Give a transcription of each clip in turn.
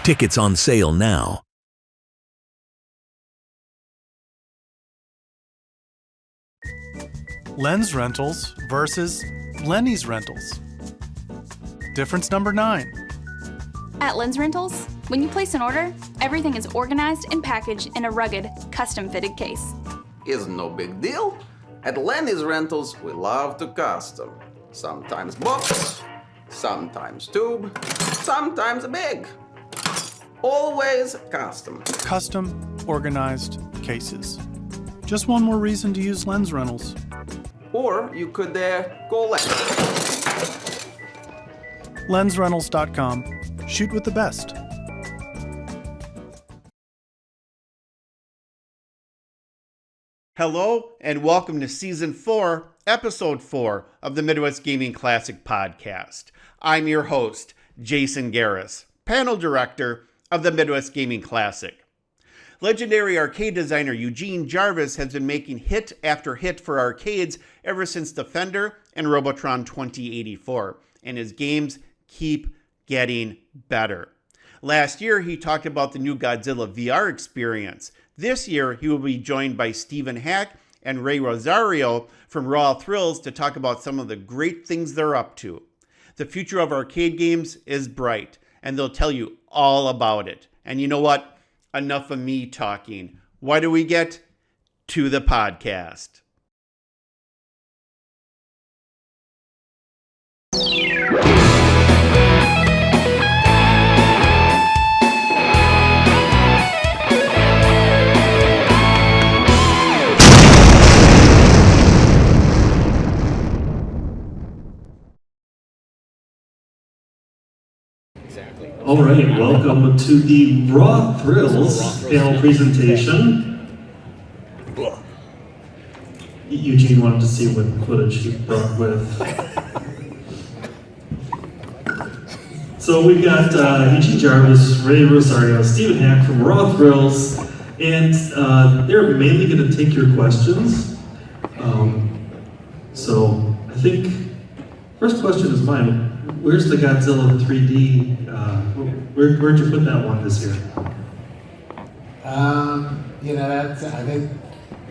Tickets on sale now. Lens Rentals versus Lenny's Rentals. Difference number 9. At Lens Rentals, when you place an order, everything is organized and packaged in a rugged, custom-fitted case. Is no big deal. At Lenny's Rentals, we love to custom. Sometimes box, sometimes tube, sometimes big. Always custom. Custom, organized cases. Just one more reason to use Lens Rentals. Or you could collect. LensRentals.com. Shoot with the best. Hello, and welcome to Season 4, Episode 4 of the Midwest Gaming Classic Podcast. I'm your host, Jason Garris, panel director of the Midwest Gaming Classic. Legendary arcade designer Eugene Jarvis has been making hit after hit for arcades ever since Defender and Robotron 2084, and his games keep getting better. Last year, he talked about the new Godzilla VR experience. This year, he will be joined by Stephen Hack and Rosario from Raw Thrills to talk about some of the great things they're up to. The future of arcade games is bright, and they'll tell you all about it. And you know what? Enough of me talking. Why do we get to the podcast? All right, welcome to the Raw Thrills panel presentation. Eugene wanted to see what footage he brought with. So we've got Eugene Jarvis, Rosario, Stephen Hack from Raw Thrills, and they're mainly going to take your questions. So I think first question is mine. Where's the Godzilla 3D? Where'd you put that one this year? I think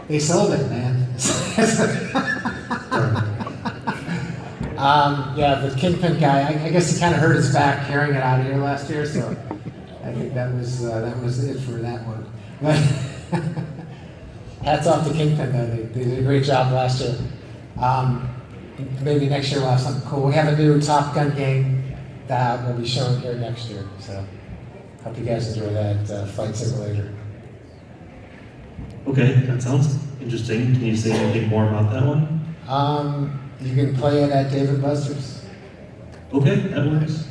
they sold it, man. The Kingpin guy. I guess he kind of hurt his back carrying it out here last year, so I think that was it for that one. But hats off to Kingpin, though. They did a great job last year. Maybe next year we'll have something cool. We have a new Top Gun game that we'll be showing here next year. So hope you guys enjoy that flight simulator. Okay, that sounds interesting. Can you say anything more about that one? You can play it at Dave & Buster's. Okay, that works.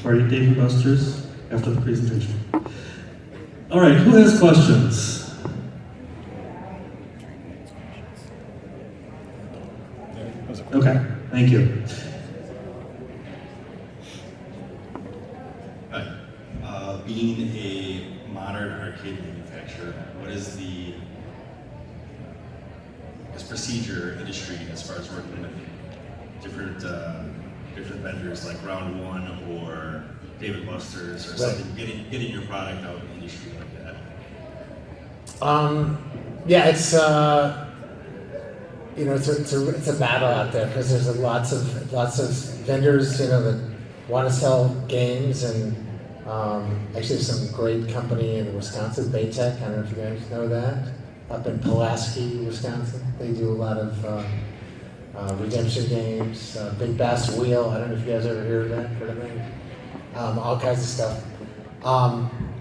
Party at Dave & Buster's after the presentation. All right, who has questions? Okay, thank you. Hi. Being a modern arcade manufacturer, what is the procedure industry as far as working with different vendors like Round One or Dave & Buster's or something, getting your product out in the industry like that? It's a battle out there because there's lots of vendors, that want to sell games, and actually there's some great company in Wisconsin, Baytech. I don't know if you guys know that. Up in Pulaski, Wisconsin, they do a lot of redemption games. Big Bass Wheel. I don't know if you guys ever heard of that. All kinds of stuff.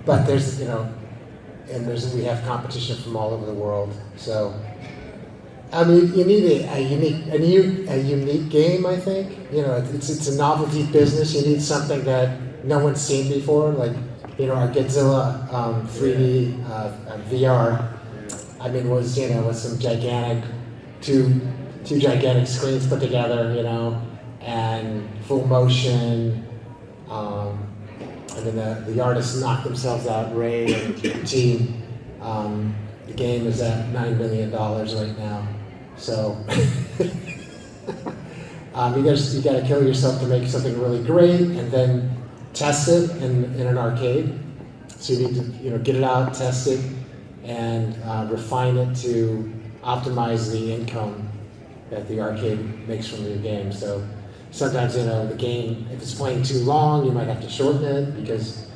But there's we have competition from all over the world. So. I mean, you need a unique game. I think it's a novelty business. You need something that no one's seen before, like our Godzilla 3D VR. I mean, was some gigantic two gigantic screens put together, and full motion. And then the artists knocked themselves out. Ray and the team. The game is at $9 million right now. So you got to kill yourself to make something really great, and then test it in an arcade. So you need to get it out, test it, and refine it to optimize the income that the arcade makes from your game. So sometimes the game, if it's playing too long, you might have to shorten it because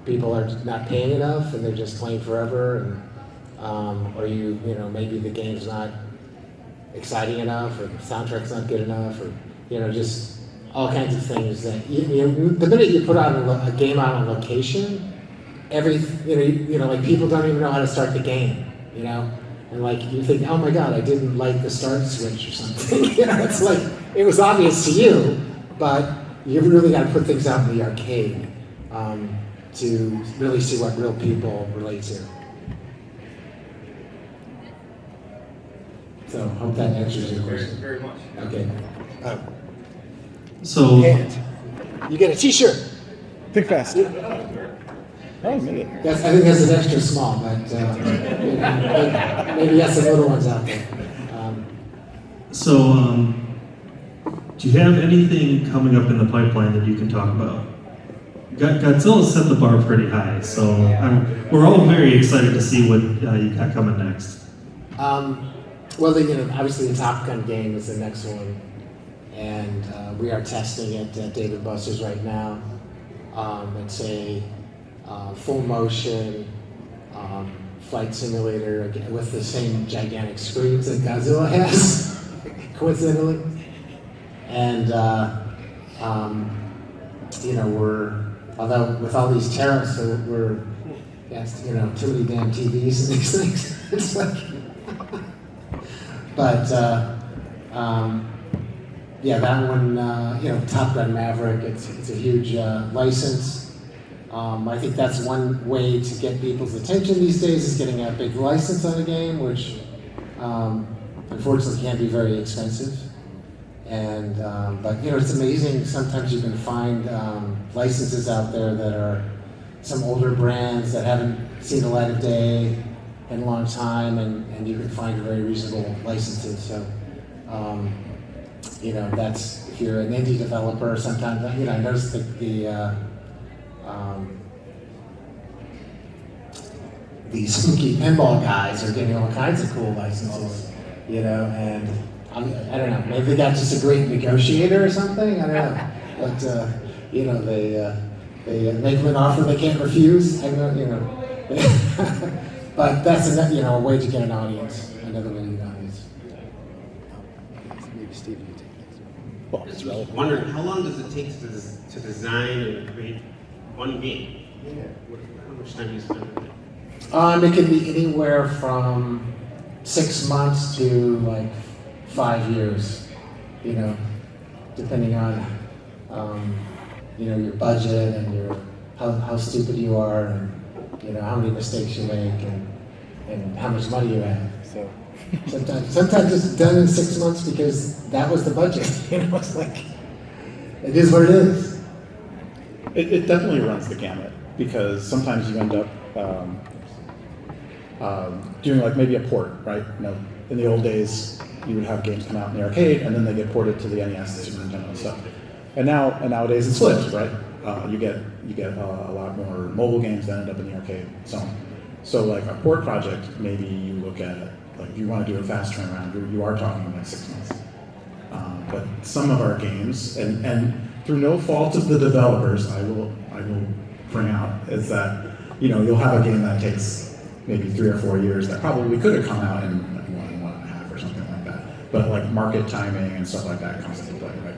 people are not paying enough and they're just playing forever, and or maybe the game's not exciting enough, or the soundtrack's not good enough, or just all kinds of things that the minute you put out a game out on location, like people don't even know how to start the game, and like you think, oh my god, I didn't like the start switch or something. It's like it was obvious to you, but you really got to put things out in the arcade to really see what real people relate to. So hope that answers your question. Very much. Okay. So, And you get a T-shirt. Think fast. Oh, maybe. I think that's an extra small, but maybe that's some little ones out there. Do you have anything coming up in the pipeline that you can talk about? Godzilla set the bar pretty high, so we're all very excited to see what you got coming next. Well, obviously the Top Gun game is the next one, and we are testing it at Dave & Buster's right now. It's a full motion flight simulator with the same gigantic screens that Godzilla has, coincidentally. And although with all these tariffs, too many damn TVs and these things. It's like, but that one, Top Gun Maverick. It's a huge license. I think that's one way to get people's attention these days is getting a big license on a game, which unfortunately can be very expensive. And but it's amazing. Sometimes you can find licenses out there that are some older brands that haven't seen the light of day in a long time, and you can find very reasonable licenses. So that's if you're an indie developer. Sometimes I noticed the spooky pinball guys are getting all kinds of cool licenses, and. I don't know. Maybe they got just a great negotiator or something. I don't know. But they make them an offer they can't refuse. I know. But that's a way to get an audience. Another way to get an audience. Maybe Steve can take this. Well, I'm wondering, how long does it take to design and create one game? Yeah. How much time do you spend on it? It can be anywhere from 6 months to like 5 years, depending on, your budget and how stupid you are, and how many mistakes you make, and how much money you have. So sometimes it's done in 6 months because that was the budget. It's like it is what it is. It definitely runs the gamut because sometimes you end up doing like maybe a port, right? In the old days, you would have games come out in the arcade, and then they get ported to the NES, the Super Nintendo, and stuff. And nowadays it's flipped, right? You get a lot more mobile games that end up in the arcade. So like a port project, maybe you look at like if you want to do a fast turnaround, you are talking like 6 months. But some of our games, and through no fault of the developers, I will bring out is that you'll have a game that takes maybe 3 or 4 years that probably could have come out in 1.5 or something like that. But like market timing and stuff like that comes into play, right?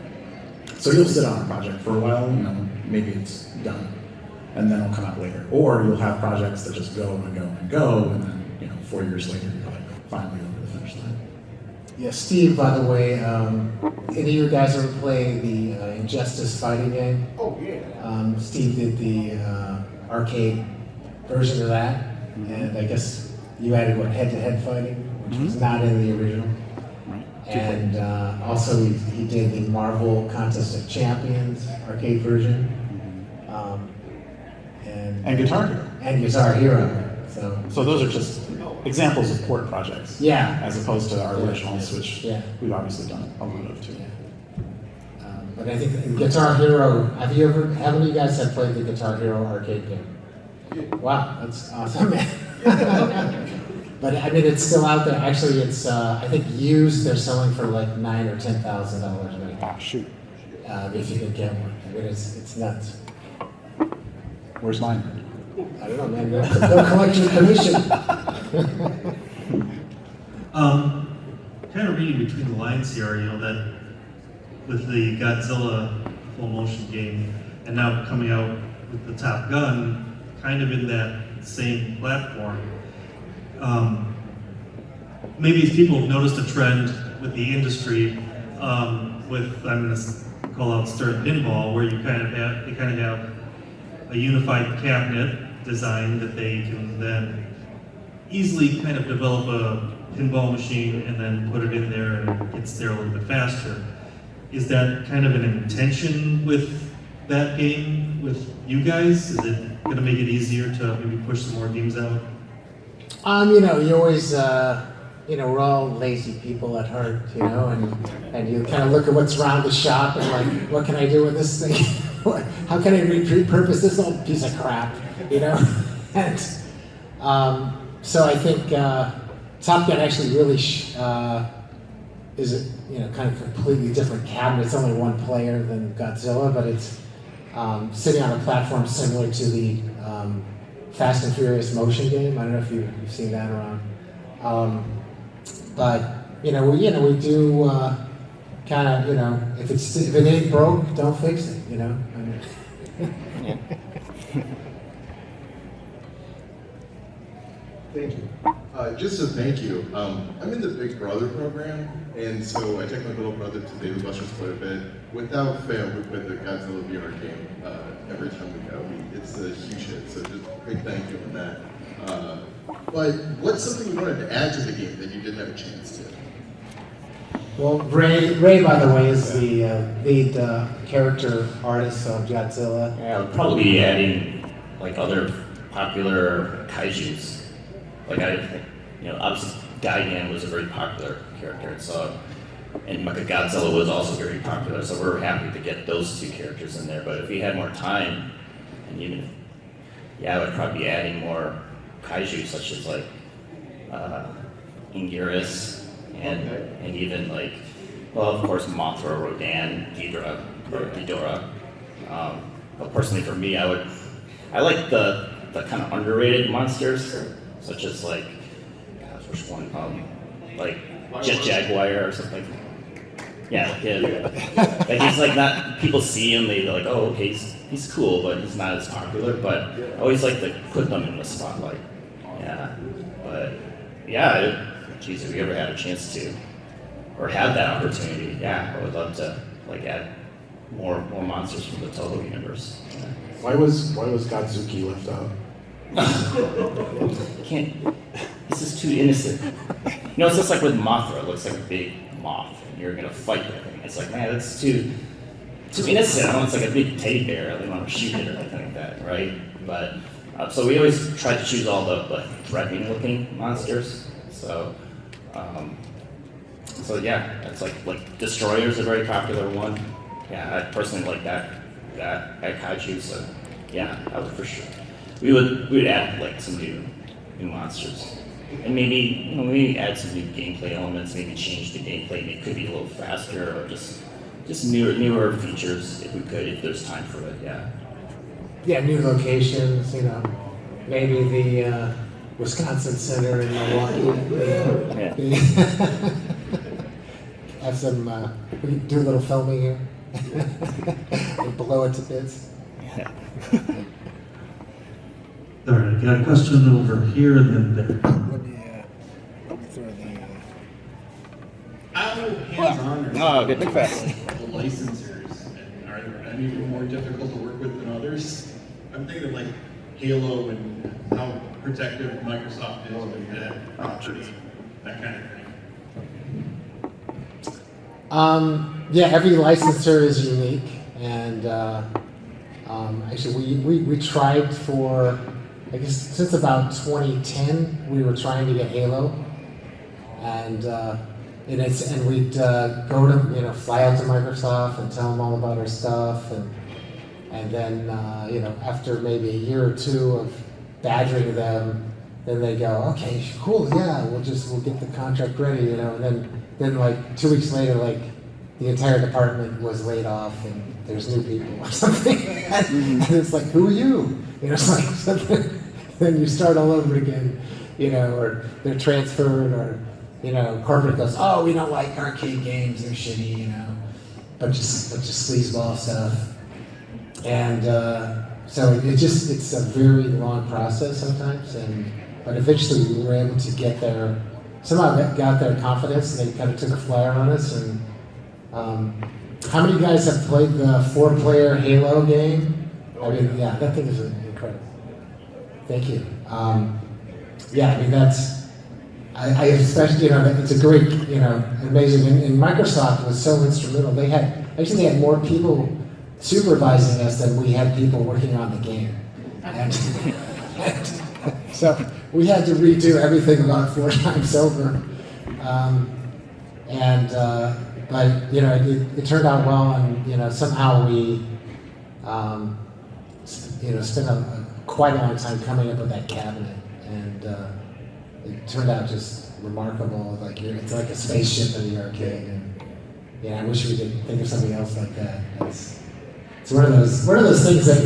So you'll sit on a project for a while, maybe it's done, and then it'll come out later. Or you'll have projects that just go and go and go, and then 4 years later you're like finally over the finish line. Yeah, Steve, by the way, any of you guys ever play the Injustice fighting game? Oh, yeah. Steve did the arcade version of that, and I guess you added head-to-head fighting, which was not in the original. And also he did the Marvel Contest of Champions arcade version, And Guitar Hero. And Guitar Hero. So those are just examples of port projects. Yeah. As opposed to our originals, which yeah. we've obviously done a lot of too. But I think Guitar Hero. How many of you guys have played the Guitar Hero arcade game? Wow, that's awesome, man. But I mean, it's still out there. Actually, it's I think used. They're selling for like $9,000 or $10,000 right now. Shoot. If you can get one. I mean, it's nuts. Where's mine? I don't know, man. They'll collect your commission. Kind of reading between the lines here, that with the Godzilla full motion game, and now coming out with the Top Gun, kind of in that same platform. Maybe people have noticed a trend with the industry with, I'm going to call out Stern Pinball, where they kind of have a unified cabinet design that they can then easily kind of develop a pinball machine and then put it in there and it gets there a little bit faster. Is that kind of an intention with that game with you guys? Is it going to make it easier to maybe push some more games out? You always, we're all lazy people at heart, and you kind of look at what's around the shop and like, what can I do with this thing? How can I repurpose this old piece of crap, And so I think Top Gun actually really is a kind of completely different cabinet. It's only one player than Godzilla, but it's sitting on a platform similar to the Fast and Furious motion game. I don't know if you've seen that around. But we do kind of if it ain't broke, don't fix it. Thank you. Just a thank you. I'm in the Big Brother program, and so I take my little brother to David Buster's quite a bit. Without fail, we play the Godzilla VR game every time we go. It's a huge hit, so just a big thank you on that. But what's something you wanted to add to the game that you didn't have a chance to? Well, Ray, by the way, is the lead character artist of Godzilla. Yeah, I'll probably be adding like other popular kaijus. Like obviously Gigan was a very popular character, and Mechagodzilla was also very popular. So we're happy to get those two characters in there. But if we had more time, and I would probably be adding more kaiju, such as like Ingiris, and even like, of course, Mothra, Rodan, Ghidorah. But personally, for me, I like the kind of underrated monsters, such as like, which one? Like Jet Jaguar or something. Yeah, like he's like not, people see him, they're like, oh, okay, he's cool, but he's not as popular. But I always like to put them in the spotlight. Geez, if we ever had a chance to, or had that opportunity, I would love to like add more monsters from the Toho universe. Yeah. Why was Godzuki left out? This is too innocent. It's just like with Mothra. It looks like a big moth, and you're gonna fight that thing. It's like, man, that's too innocent. It's like a big teddy bear. I don't want to shoot it or anything like that, right? But so we always try to choose all the threatening-looking monsters. So that's like Destroyer's a very popular one. Yeah, I personally like that kaiju. So I would for sure. We would add like some new monsters, and maybe add some new gameplay elements. Maybe change the gameplay. It could be a little faster, or just newer features if we could, if there's time for it. Yeah, new locations. Maybe the Wisconsin Center in Milwaukee. Have some. We can do a little filming here. And blow it to bits. All right, I got a question over here and then there. Let me throw the. How hands-on good, big fast. The licensors, and are there any more difficult to work with than others? I'm thinking of like Halo and how protective Microsoft is with that property, that kind of thing. Every licensor is unique, and actually we tried for, I guess since about 2010, we were trying to get Halo, and and we'd go to, fly out to Microsoft and tell them all about our stuff, and then, after maybe a year or two of badgering them, then they go, okay, cool, yeah, we'll get the contract ready, and then like 2 weeks later, like the entire department was laid off and there's new people or something, and it's like, who are you? It's like, then you start all over again, or they're transferred, or, corporate goes, oh, we don't like arcade games, they're shitty, bunch of sleazeball stuff. And so it's a very long process sometimes, but eventually we were able to get their confidence, and they kind of took a flyer on us. And how many guys have played the 4-player Halo game? I mean, yeah, that thing is incredible. Thank you. I especially, it's a great, amazing, and Microsoft was so instrumental. They had more people supervising us than we had people working on the game. And so we had to redo everything about 4 times over. But it turned out well, and somehow we spent quite a long time coming up with that cabinet, and it turned out just remarkable. Like it's like a spaceship in the arcade, and I wish we could think of something else like that. It's one of those things that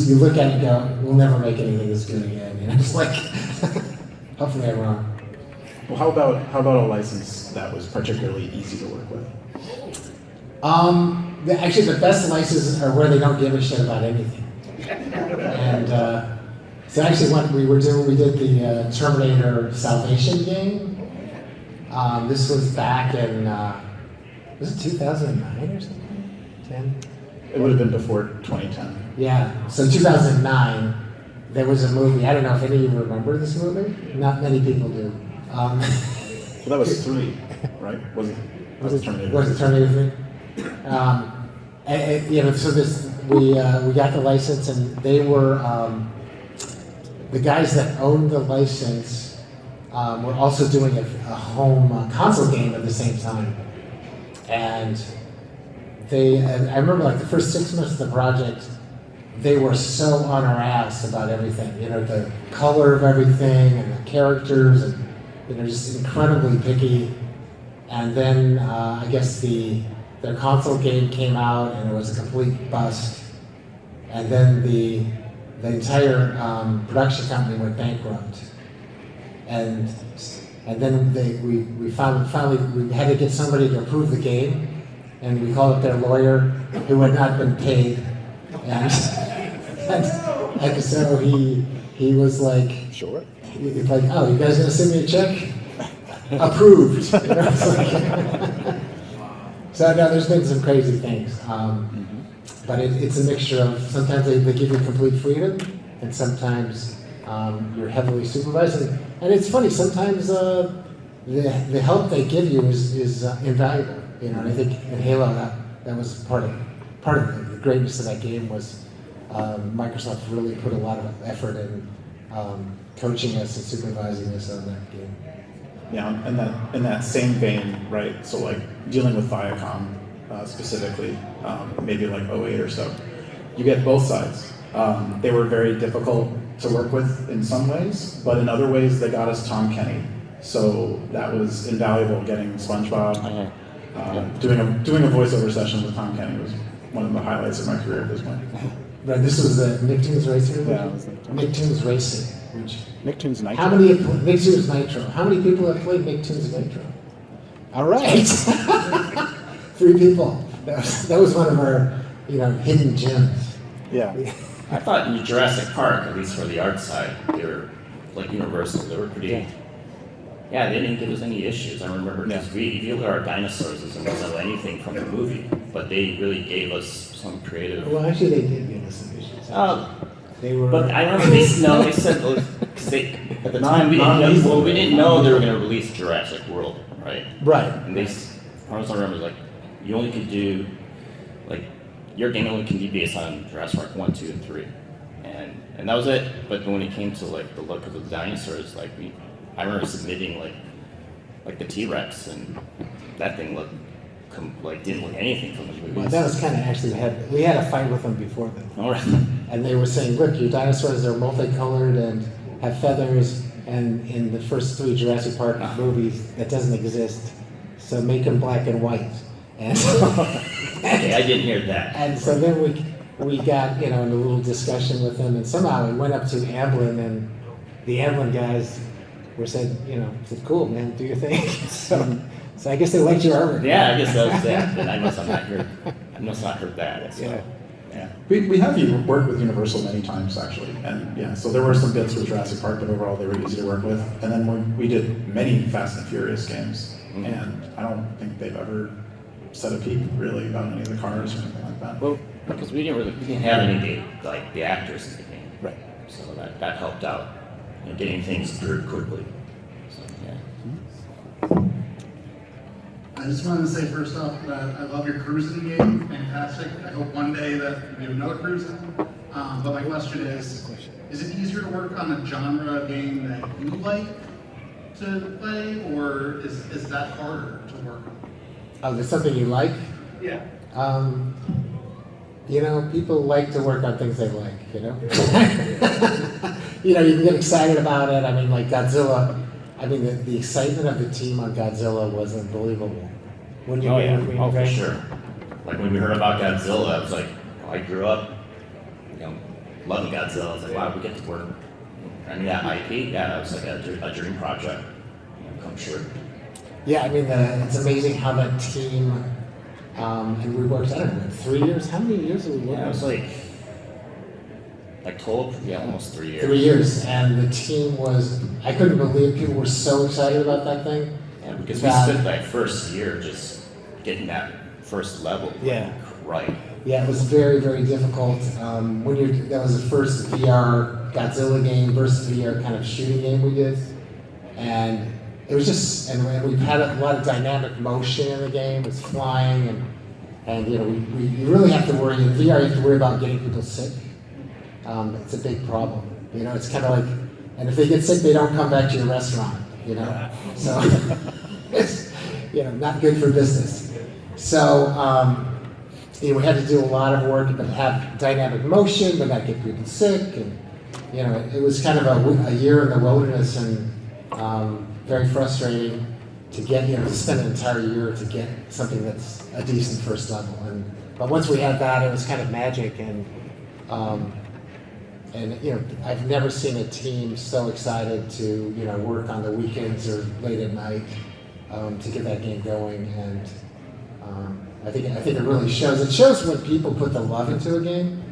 you look at and go, we'll never make anything this good again. It's like, hopefully I'm wrong. Well, how about a license that was particularly easy to work with? Actually, the best licenses are where they don't give a shit about anything. And so actually, what we did the Terminator Salvation game. This was back in was it 2009 or something? 10. It would have been before 2010. Yeah, so 2009, there was a movie. I don't know if any of you remember this movie. Not many people do. Well, that was 3, right? Was it Terminator? Was it Terminator 3? So we got the license, and they were the guys that owned the license were also doing a home console game at the same time, and I remember like the first 6 months of the project, they were so on our ass about everything, the color of everything and the characters, and just incredibly picky. And then I guess their console game came out and it was a complete bust. And then the entire production company went bankrupt. And then we finally we had to get somebody to approve the game. And we called up their lawyer, who had not been paid, and so he was like, sure. He's like, oh, you guys gonna send me a check? Approved. It's like, so no, there's been some crazy things, but it's a mixture of sometimes they give you complete freedom, and sometimes you're heavily supervised, and it's funny sometimes the help they give you is invaluable. And I think in Halo that was part of the greatness of that game was Microsoft really put a lot of effort in coaching us and supervising us on that game. Yeah, and in that same vein, right? So like dealing with Viacom specifically, maybe like 08 or so, you get both sides. They were very difficult to work with in some ways, but in other ways they got us Tom Kenny. So that was invaluable. Getting SpongeBob. Doing a voiceover session with Tom Kenny was one of the highlights of my career at this point. Right, this was the Nicktoons Racing? Yeah, it was Nicktoons Racing. Nicktoons Nitro. Nicktoons Nitro. How many people have played Nicktoons Nitro? All right. 3 people. That was one of our, hidden gems. Yeah. I thought in Jurassic Park, at least for the art side, they were like Universal. They were pretty. Yeah, they didn't give us any issues. I remember because if you look at our dinosaurs, it doesn't know anything from the movie, but they really gave us some creative. Well, actually, they did give us some issues. They were. But I remember they said because at the time we didn't know they were going to release Jurassic World, right? Right. And I also remember like you only could do like your game only can be based on Jurassic Park 1, 2, and 3, and that was it. But when it came to like the look of the dinosaurs, like I remember submitting like the T-Rex, and that thing looked didn't look anything from the movies. Well, that was kind of actually we had a fight with them before then. All right. And they were saying, look, your dinosaurs are multicolored and have feathers, and in the first 3 Jurassic Park movies, that doesn't exist. So make them black and white. And so, Okay, I didn't hear that. and so then we got, in a little discussion with them, and somehow we went up to Amblin, and the Amblin guys said, cool, man, do your thing. So I guess they liked your artwork. Yeah, I guess that was that. But I must have not heard that. So. Yeah. We have worked with Universal many times, actually. And yeah, so there were some bits with Jurassic Park, but overall they were easy to work with. And then we did many Fast and Furious games. Mm-hmm. And I don't think they've ever said a peep, really, on any of the cars or anything like that. Well, because we didn't have any the actors in the game. Right. So that helped out getting things through quickly. So, yeah. I just wanted to say first off that I love your cruising game, fantastic. I hope one day that we do another cruising. But my question is it easier to work on a genre game that you like to play, or is that harder to work on? Oh, there's something you like? Yeah. People like to work on things they like, you can get excited about it. I mean, like Godzilla. I mean, the excitement of the team on Godzilla was unbelievable. When you for sure. Like when we heard about Godzilla, I was like, I grew up, loving Godzilla. I was like, wow, we get to work. And that IP, that was like a dream project, come true. Yeah, I mean, it's amazing how that team, and we worked, I don't know, 3 years? How many years have we worked? Yeah, it was like total, almost 3 years. 3 years, and the team I couldn't believe people were so excited about that thing. Yeah, because we spent that first year just getting that first level right. Yeah, it was very, very difficult. That was the first VR Godzilla game versus VR kind of shooting game we did. And it was just, and we've had a lot of dynamic motion in the game. It's flying, and you really have to worry, in VR you have to worry about getting people sick. It's a big problem. It's kind of like, and if they get sick, they don't come back to your restaurant, So it's, not good for business. So, we had to do a lot of work, but have dynamic motion, but not get people sick, and it was kind of a year in the wilderness, and very frustrating to get, to spend an entire year to get something that's a decent first level. But once we had that, it was kind of magic, and I've never seen a team so excited to, work on the weekends or late at night to get that game going. And I think it really shows. It shows when people put the love into a game.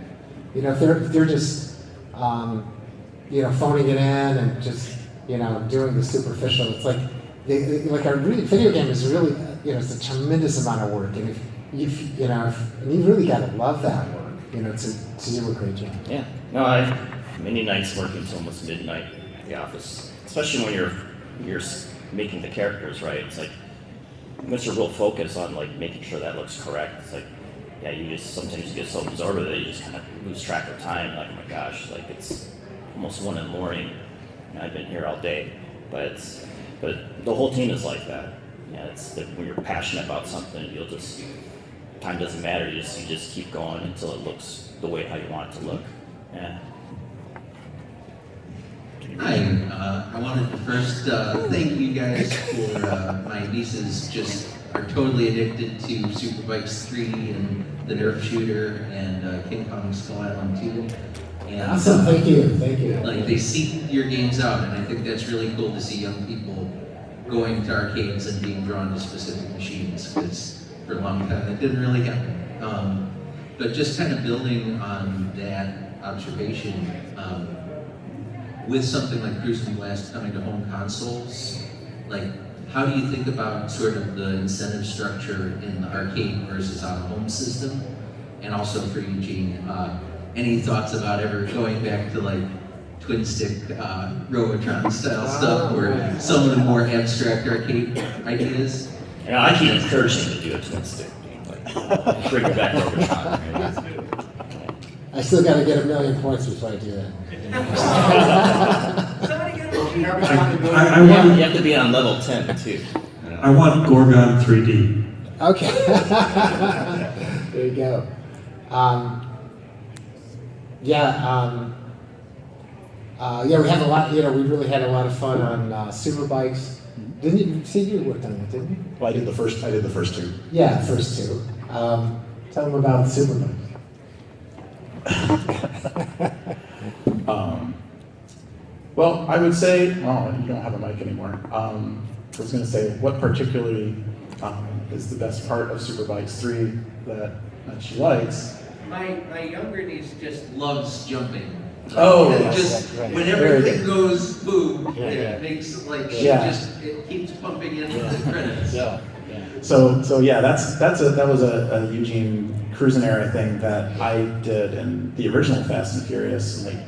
If they're just, phoning it in and just, doing the superficial. It's like our video game is really, it's a tremendous amount of work. And if you really got to love that work. To do a great job. Yeah. No, I've many nights working till almost midnight at the office, especially when you're making the characters, right? It's like, once you're real focused on making sure that looks correct, it's like, you just sometimes get so absorbed with it, you just kind of lose track of time. Like, oh my gosh, it's almost 1 a.m. I've been here all day, but the whole team is like that. Yeah, it's when you're passionate about something, time doesn't matter. You just keep going until it looks the way how you want it to look. Yeah. Hi, I wanted to first thank you guys for my nieces just are totally addicted to Superbikes 3 and the Nerf Shooter and King Kong Skull Island 2. And, awesome, thank you. They seek your games out, and I think that's really cool to see young people going to arcades and being drawn to specific machines, because for a long time that didn't really happen. But just kind of building on that observation, with something like Cruising Blast coming to home consoles, how do you think about sort of the incentive structure in the arcade versus on a home system? And also for Eugene, any thoughts about ever going back to twin stick Robotron style stuff, or some of the more abstract arcade ideas? I keep encouraging to do a twin stick game, bring it back Robotron. I still got to get 1 million points before I do that. You have to be on level 10 too. I want Gorgon 3D. Okay. There you go. We had a lot. We really had a lot of fun on super bikes. Didn't you see you worked on it? Didn't you? Well, I did the first two. Yeah, first two. Tell them about super bikes. Well, I would say, you don't have a mic anymore. I was going to say, what particularly is the best part of Superbikes 3 that she likes? My younger niece just loves jumping. Oh, just right. when everything goes boom, it makes it keeps pumping in the credits. So yeah, that was a Eugene Cruising era thing that I did in the original Fast and Furious in like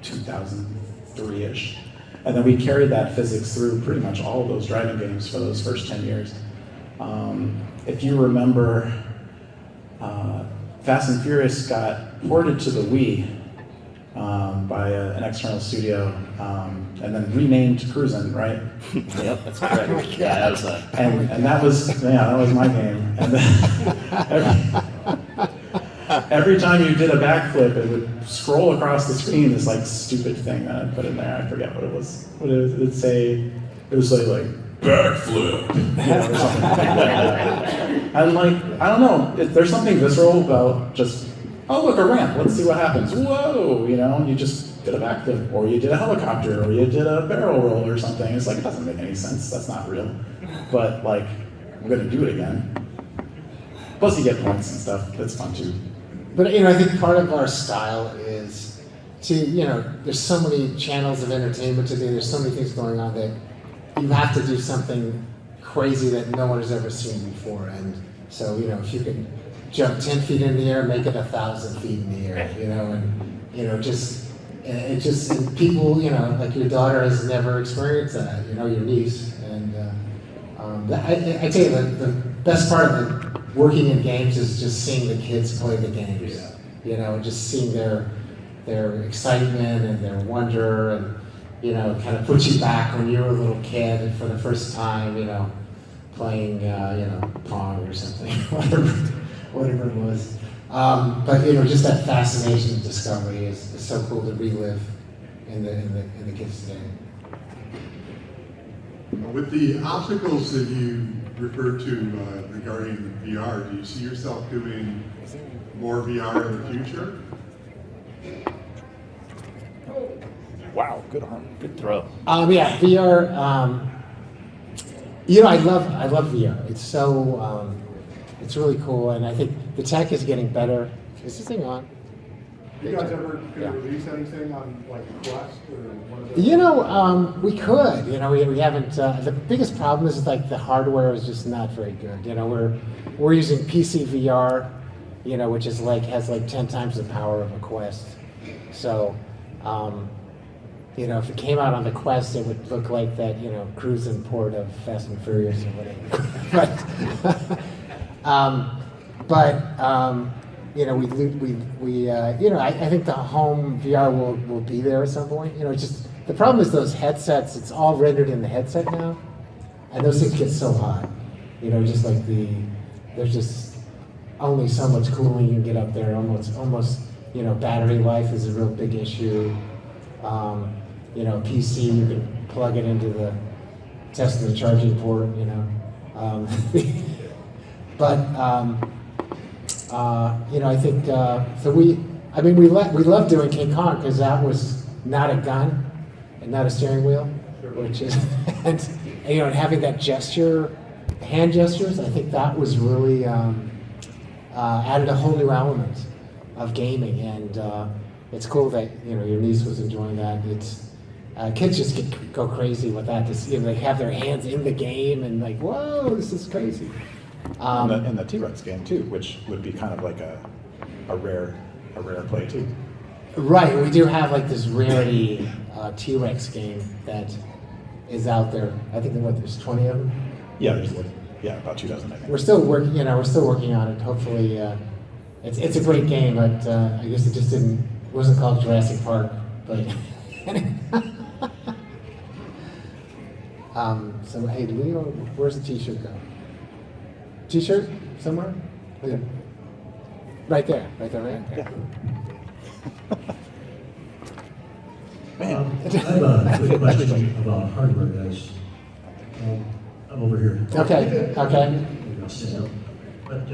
2003-ish. And then we carried that physics through pretty much all of those driving games for those first 10 years. If you remember, Fast and Furious got ported to the Wii by an external studio, and then renamed Cruisin', right? Yep, that's correct. Yeah, that was that was my game. And then every time you did a backflip, it would scroll across the screen this like stupid thing that I put in there. I forget what it was. It would say like backflip, or something like that. And like, I don't know, there's something visceral about just, oh look, a ramp, let's see what happens. Whoa, you just did a backflip, or you did a helicopter, or you did a barrel roll or something. It's like, it doesn't make any sense, that's not real. But like, I'm gonna do it again. Plus you get points and stuff, that's fun too. But I think part of our style is to, there's so many channels of entertainment today, there's so many things going on that you have to do something crazy that no one has ever seen before. And so, if you can jump 10 feet in the air, make it 1,000 feet in the air, and people, like your daughter has never experienced that, your niece. And I tell you, the best part of working in games is just seeing the kids play the games, just seeing their excitement and their wonder, and kind of put you back when you were a little kid and for the first time, playing, Pong or something, whatever it was. But just that fascination of discovery is so cool to relive in the kids today. With the obstacles that you referred to regarding VR, do you see yourself doing more VR in the future? Wow, good arm, good throw. Yeah, VR. I love VR. It's so, it's really cool, and I think the tech is getting better. Is this thing on? You guys ever release anything on like Quest or one of those? We could. We haven't. The biggest problem is like the hardware is just not very good. We're using PC VR, which is has 10 times the power of a Quest. So. If it came out on the Quest, it would look like that, cruising port of Fast and Furious or whatever. I think the home VR will be there at some point. Just the problem is those headsets. It's all rendered in the headset now, and those things get so hot. Just like there's just only so much cooling you can get up there. Almost. Battery life is a real big issue. PC, you can plug it into the test of the charging port, I think, so we love doing King Kong because that was not a gun and not a steering wheel, which is, and having that gesture, hand gestures, I think that was really added a whole new element of gaming, and it's cool that, your niece was enjoying that. It's, kids just go crazy with that. They have their hands in the game and like, whoa, this is crazy. And the T-Rex game too, which would be kind of like a rare play too. Right, we do have like this rarity T-Rex game that is out there. I think there's 20 of them. Yeah, there's about 2 dozen. I think. We're still working. We're still working on it. Hopefully, it's a great game, but I guess it wasn't called Jurassic Park, but. So hey, do we know where's the T-shirt go? T-shirt somewhere? Yeah. Right there, right? Yeah. I have a quick question about hardware, guys. I'm over here. Okay. I'll stand up. But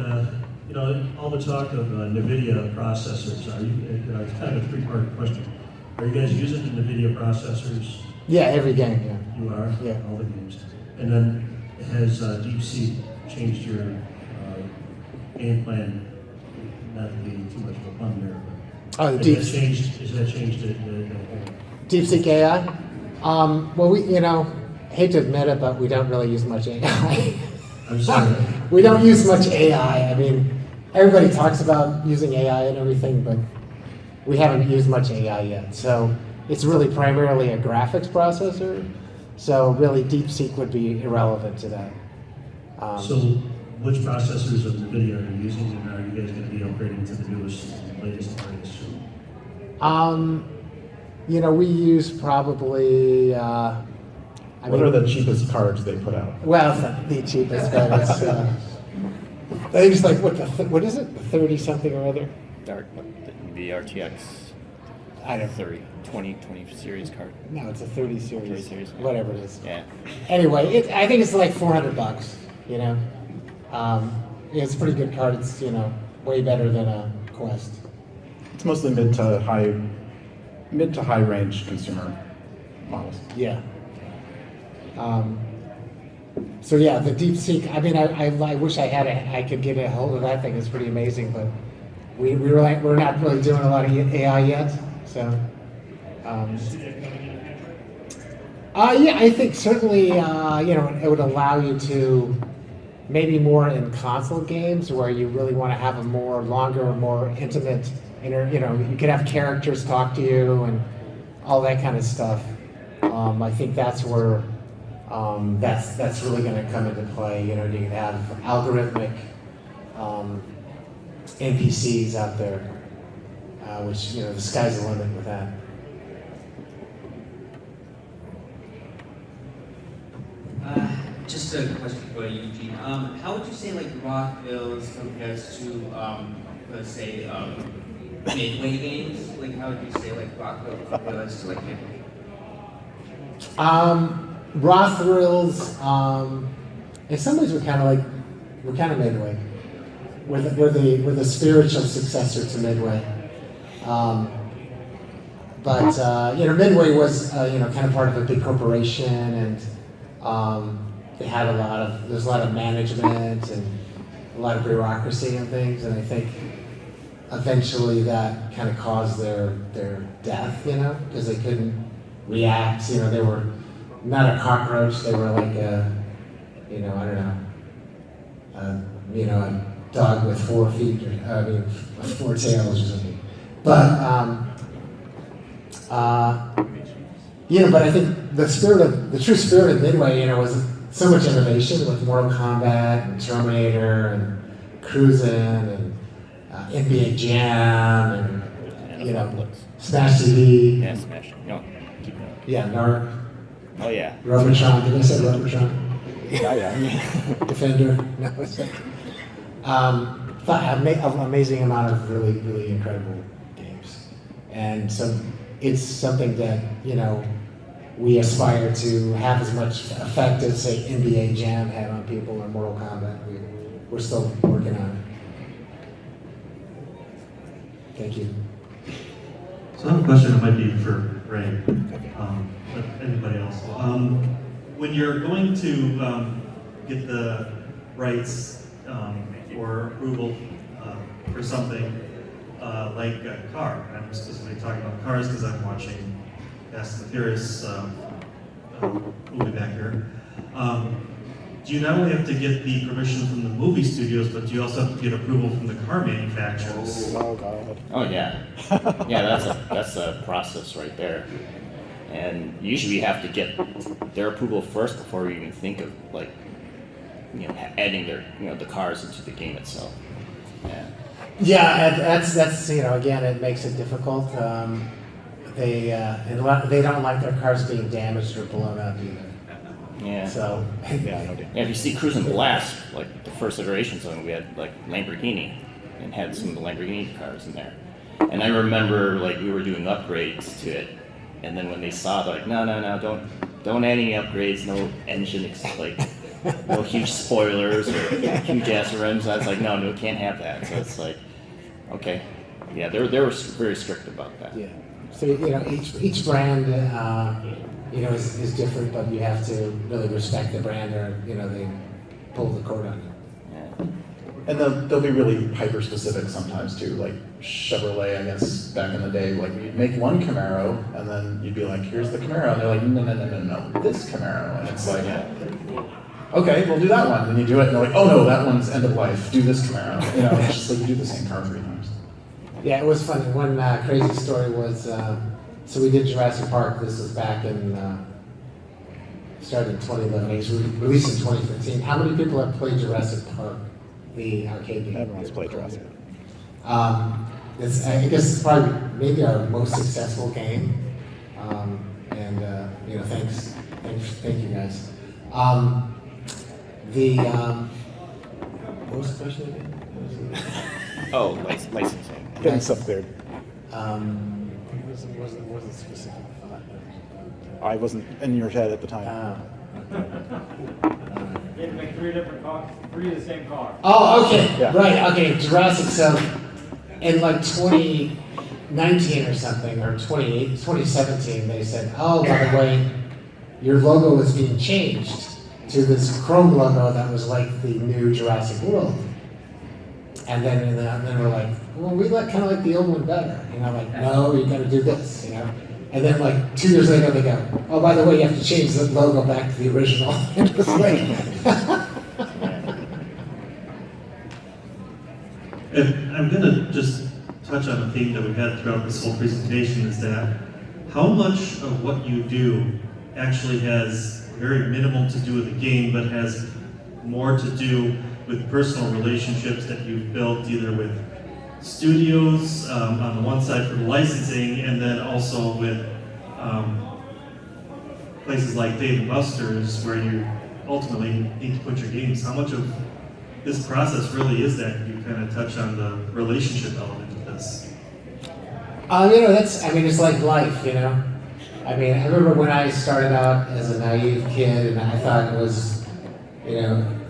all the talk of NVIDIA processors. Are you? It's kind of a three-part question. Are you guys using the NVIDIA processors? Yeah, every game. Yeah. You are. Yeah. All the games. And then has DeepSeek changed your game plan? Not to be too much of a pun there. Oh, the has that changed the whole? DeepSeek AI. Well, we hate to admit it, but we don't really use much AI. I'm sorry. We don't use much AI. I mean, everybody talks about using AI and everything, but we haven't used much AI yet. So it's really primarily a graphics processor. So really, DeepSeek would be irrelevant to that. So which processors of NVIDIA are you using, and are you guys going to be upgrading to the newest, latest, greatest? We use probably. What are the cheapest cards they put out? Well, it's not the cheapest, but it's. I think it's like what is it? 30 something or other. The RTX. I don't. 20 series card. No, it's a 30 series. 30 series. Whatever it is. Yeah. Anyway, I think it's like $400. It's a pretty good card. It's way better than a Quest. It's mostly mid to high range consumer models. Yeah. So yeah, the DeepSeek. I mean, I wish I could get a hold of that thing. It's pretty amazing, but we're not really doing a lot of AI yet. So. Yeah, I think certainly it would allow you to maybe more in console games where you really want to have a longer, more intimate. You could have characters talk to you and all that kind of stuff. I think that's where that's really going to come into play. You can have algorithmic NPCs out there, which the sky's the limit with that. Just a question for you, Eugene. How would you say Rockville's compares to, let's say, Midway games? How would you say Rockville compares to Midway? Rothrills, in some ways we're kind of Midway. We're the spiritual successor to Midway. But Midway was kind of part of a big corporation, and they had there's a lot of management and a lot of bureaucracy and things, and I think eventually that kind of caused their death, because they couldn't react. They were not a cockroach; they were like a dog with 4 feet, with 4 tails or something. But but I think the true spirit of Midway, was so much innovation with Mortal Kombat and Terminator and Cruisin' and NBA Jam and Smash TV. Yeah, Smash. No, keep going. Yeah, NARC. Oh yeah. Robotron. Did I say Robotron? Yeah. Defender. No, it's amazing amount of really, really incredible games, and so it's something that we aspire to have as much effect as say NBA Jam had on people or Mortal Kombat. We're still working on it. Thank you. So I have a question that might be for Ray, but anybody else. When you're going to get the rights or approval for something like a car, and I'm specifically talking about cars because I'm watching Fast and the Furious movie back here. Do you not only have to get the permission from the movie studios, but do you also have to get approval from the car manufacturers? Oh God. Oh yeah, yeah. That's a process right there, and usually you have to get their approval first before you even think of adding their the cars into the game itself. Yeah. Yeah, that's again it makes it difficult. They don't like their cars being damaged or blown up either. Yeah. So Yeah, no doubt. Yeah, if you see Cruising Blast, like the first iterations of it, we had like Lamborghini and had some of the Lamborghini cars in there. And I remember like we were doing upgrades to it, and then when they saw, they're like, no, don't add any upgrades, no engine, like no huge spoilers or huge ass rims. I was like, no, can't have that. So it's like, okay, yeah, they were very strict about that. Yeah. So each brand is different, but you have to really respect the brand, or they pull the cord on you. Yeah. And they'll be really hyper specific sometimes too. Like Chevrolet, I guess back in the day, like you'd make one Camaro, and then you'd be like, "Here's the Camaro," and they're like, "No, this Camaro," and it's like, "Okay, we'll do that one." And you do it, and they're like, "Oh no, that one's end of life. Do this Camaro." It's just like you do the same car 3 times. Yeah, it was funny. One crazy story was, so we did Jurassic Park. This was back in, started in 2011. It was released in 2015. How many people have played Jurassic Park, the arcade game? Everyone's played Jurassic. I guess it's probably maybe our most successful game. Thank you guys. What was the question again? Oh, licensing. Getting stuff cleared. Wasn't specific. I wasn't in your head at the time. You had to make 3 different cars, 3 of the same car. Oh, okay, Yeah. right, okay, Jurassic, so in like 2019 or something, or 2017, they said, oh, by the way, your logo is being changed to this chrome logo that was like the new Jurassic World. And then we're like, well, we kind of like the old one better. Like, no, you gotta do this, And then like 2 years later, they go, oh, by the way, you have to change the logo back to the original. It's like, And I'm going to just touch on a theme that we've had throughout this whole presentation, is that how much of what you do actually has very minimal to do with the game, but has more to do with personal relationships that you've built either with studios on the one side for the licensing, and then also with places like Dave & Buster's where you ultimately need to put your games. How much of this process really is that? You kind of touch on the relationship element of this. It's like life, I remember when I started out as a naive kid, and I thought it was,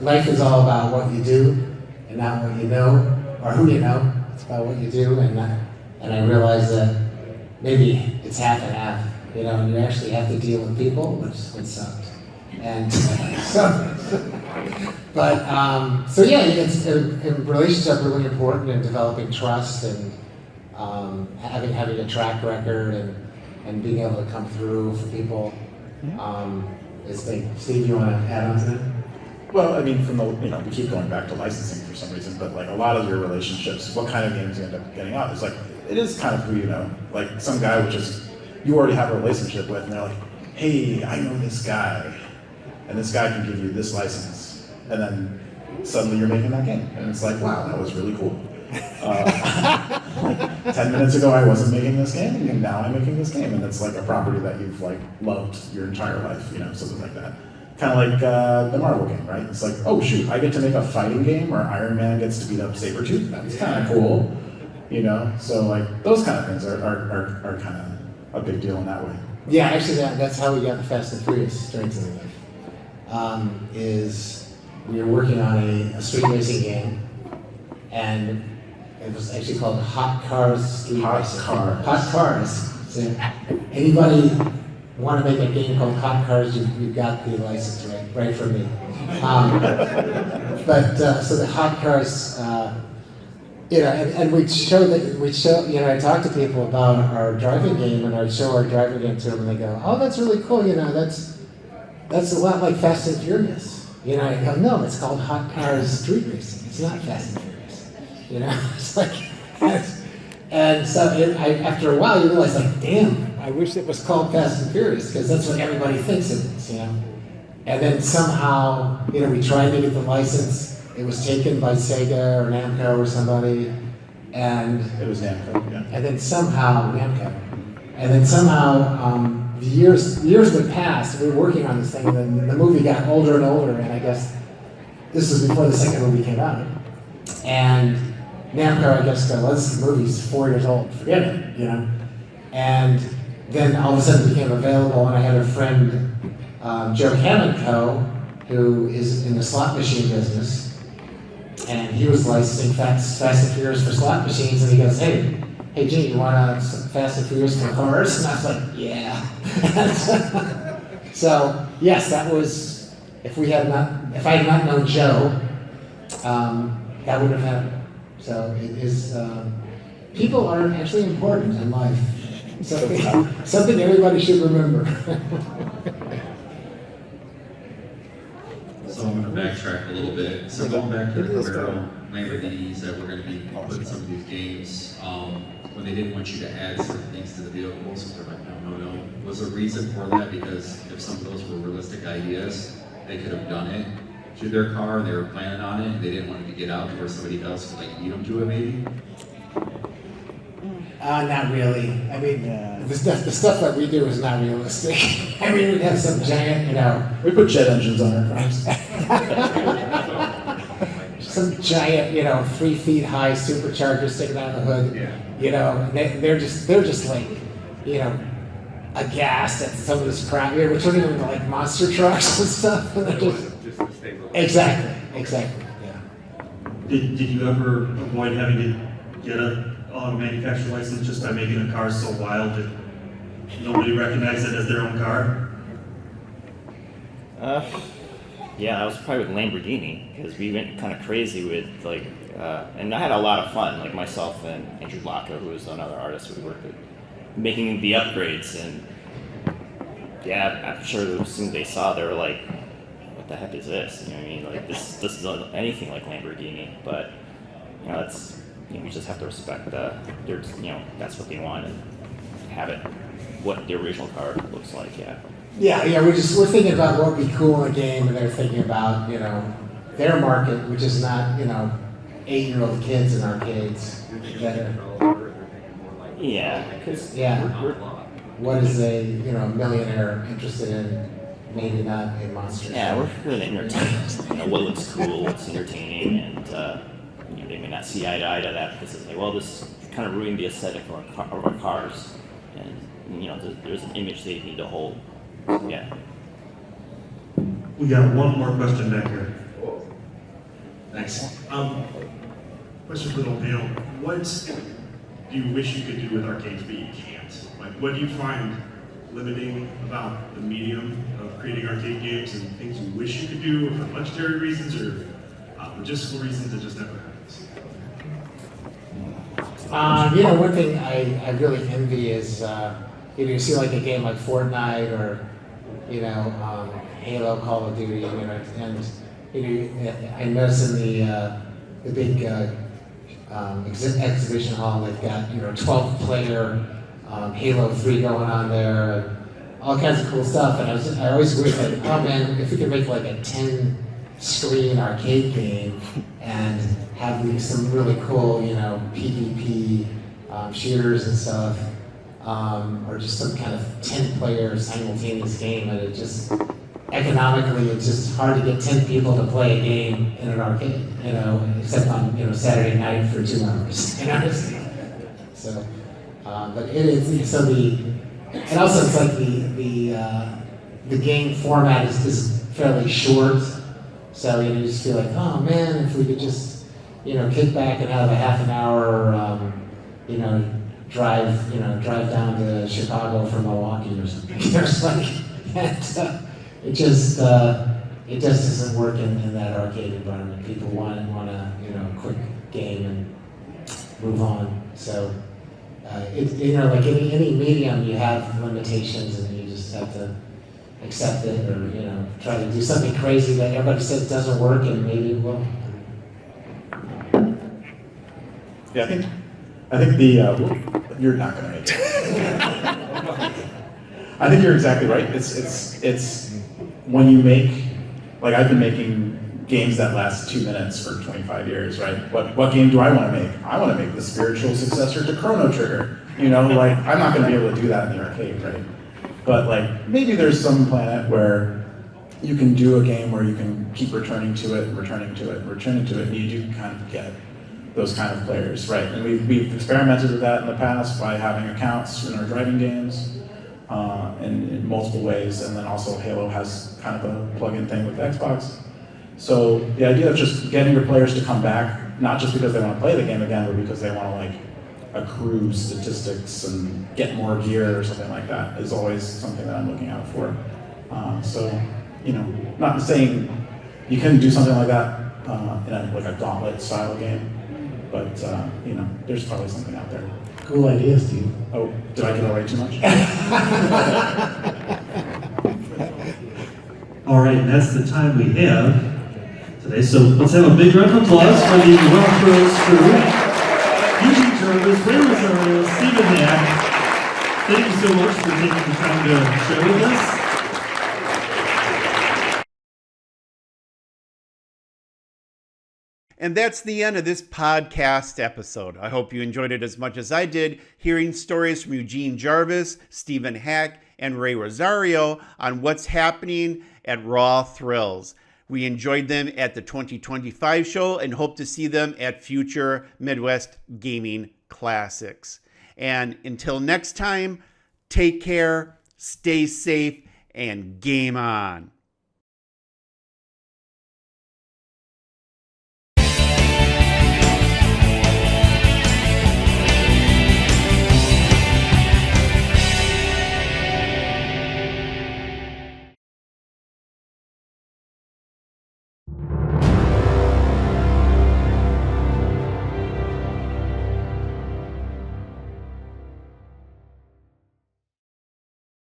life is all about what you do and not what you know, or who you know. It's about what you do, and I realized that maybe it's half and half, and you actually have to deal with people, which sucks. And relationships are really important in developing trust and having a track record and being able to come through for people is big. Steve, you want to add on to that? Well, from the, we keep going back to licensing for some reason, but like a lot of your relationships, what kind of games you end up getting out, is like, it is kind of who you know. Like some guy you already have a relationship with, and they're like, hey, I know this guy, and this guy can give you this license. And then suddenly you're making that game. And it's like, wow, that was really cool. 10 minutes ago I wasn't making this game, and now I'm making this game. And it's like a property that you've like loved your entire life, something like that. Kind of like the Marvel game, right? It's like, oh shoot, I get to make a fighting game where Iron Man gets to beat up Sabretooth. That's kind of cool, So like those kind of things are kind of a big deal in that way. Yeah, actually that's how we got the Fast and Furious strength of the life. Is we were working on a street racing game, and it was actually called Hot Cars Street Racing. Hot Cars. So anybody want to make a game called Hot Cars, you've got the license right from me. So the Hot Cars, and we'd show, I talk to people about our driving game, and I'd show our driving game to them, and they go, oh, that's really cool, that's a lot like Fast and Furious. I go, no, it's called Hot Cars Street Racing. It's not Fast and Furious. It's like, and so after a while you realize, like, damn, I wish it was called Fast and Furious, because that's what everybody thinks it is, And then somehow, we tried to get the license. It was taken by Sega or Namco or somebody, and it was Namco, yeah. And then somehow Namco, and then somehow years would pass. We were working on this thing, and then the movie got older and older. And I guess this was before the second movie came out. And Namco, I guess, goes, well, this movie's 4 years old. Forget it, you know. And then all of a sudden it became available, and I had a friend, Joe Hammond, who is in the slot machine business, and he was licensing Fast and Furious for slot machines, and he goes, hey, Gene, you want Fast and Furious for cars? And I was like, yeah. So, yes, that was, if I had not known Joe, that would have happened. So it is, people are actually important in life. Something everybody should remember. So I'm going to backtrack a little bit. So going back to the Camaro Lamborghinis that were going to be put in some of these games, when they didn't want you to add certain things to the vehicles, they're like, no. Was there a reason for that? Because if some of those were realistic ideas, they could have done it to their car, and they were planning on it, and they didn't want it to get out to where somebody else could beat them to it, maybe? Not really. I mean, the stuff that we do is not realistic. I mean, we'd have some giant, We put jet engines on our cars. some giant, 3 feet high supercharger sticking out of the hood. And they're just like, aghast at some of this crap. We're turning them into like monster trucks and stuff. And they're just exactly. Yeah. Did you ever avoid having to get a manufacturer license just by making a car so wild that nobody recognized it as their own car? Yeah, I was probably with Lamborghini because we went kind of crazy with and I had a lot of fun, like myself and Andrew Locke, who was another artist we worked with, making the upgrades. And yeah, I'm sure as soon as they saw, they were like, "What the heck is this?" You know what I mean? Like this is anything like Lamborghini, but we just have to respect that's what they want and have it what the original car looks like. Yeah, we're thinking about what would be cool in a game, and they're thinking about, their market, which is not, 8-year-old kids in arcades. What is a, millionaire interested in? Maybe not a monster. Yeah, we're really entertaining. What looks cool, what's entertaining, and they may not see eye to eye to that because it's like, well, this kind of ruined the aesthetic of our cars, and there's an image they need to hold. Yeah. We got one more question back here. Thanks. Question for the panel. What do you wish you could do with arcades but you can't? Like, what do you find limiting about the medium of creating arcade games, and things you wish you could do for budgetary reasons or logistical reasons that just never happens? One thing I really envy is, you see like a game like Fortnite or, Halo, Call of Duty, and I notice in the big exhibition hall, they've got 12-player Halo 3 going on there, and all kinds of cool stuff. And I always wish that, oh man, if we could make like a 10-screen arcade game and have some really cool, PvP shooters and stuff, or just some kind of 10-player simultaneous game. And it just economically, it's just hard to get 10 people to play a game in an arcade, except on Saturday night for 2 hours. So, but it is and also it's like the game format is fairly short. So you just feel like, oh man, if we could just kick back and have a half an hour, drive down to Chicago from Milwaukee or something. It's like, it just doesn't work in that arcade environment. People want a quick game and move on. So like any medium, you have limitations, and you just have to accept it, or try to do something crazy that everybody says doesn't work, and maybe it will. Yeah, I think you're not going to make it. I think you're exactly right. It's when you make, like I've been making games that last 2 minutes for 25 years, right? What game do I want to make? I want to make the spiritual successor to Chrono Trigger. I'm not going to be able to do that in the arcade, right? But like maybe there's some planet where you can do a game where you can keep returning to it, returning to it, returning to it, and you do kind of get those kind of players, right? And we've experimented with that in the past by having accounts in our driving games in multiple ways, and then also Halo has kind of a plug-in thing with Xbox. So the idea of just getting your players to come back, not just because they want to play the game again, but because they want to like accrue statistics and get more gear or something like that, is always something that I'm looking out for. So, you know, not saying you can do something like that in a gauntlet style game, but you know, there's probably something out there. Cool idea, Steve. Oh, did I give away too much? All right, and that's the time we have today. So let's have a big round of applause for the Rockbros crew. Eugene Jarvis, Rosario, Stephen Hack. Thank you so much for taking the time to share with us. And that's the end of this podcast episode. I hope you enjoyed it as much as I did, hearing stories from Eugene Jarvis, Stephen Hack, and Ray Rosario on what's happening at Raw Thrills. We enjoyed them at the 2025 show and hope to see them at future Midwest Gaming Classics. And until next time, take care, stay safe, and game on.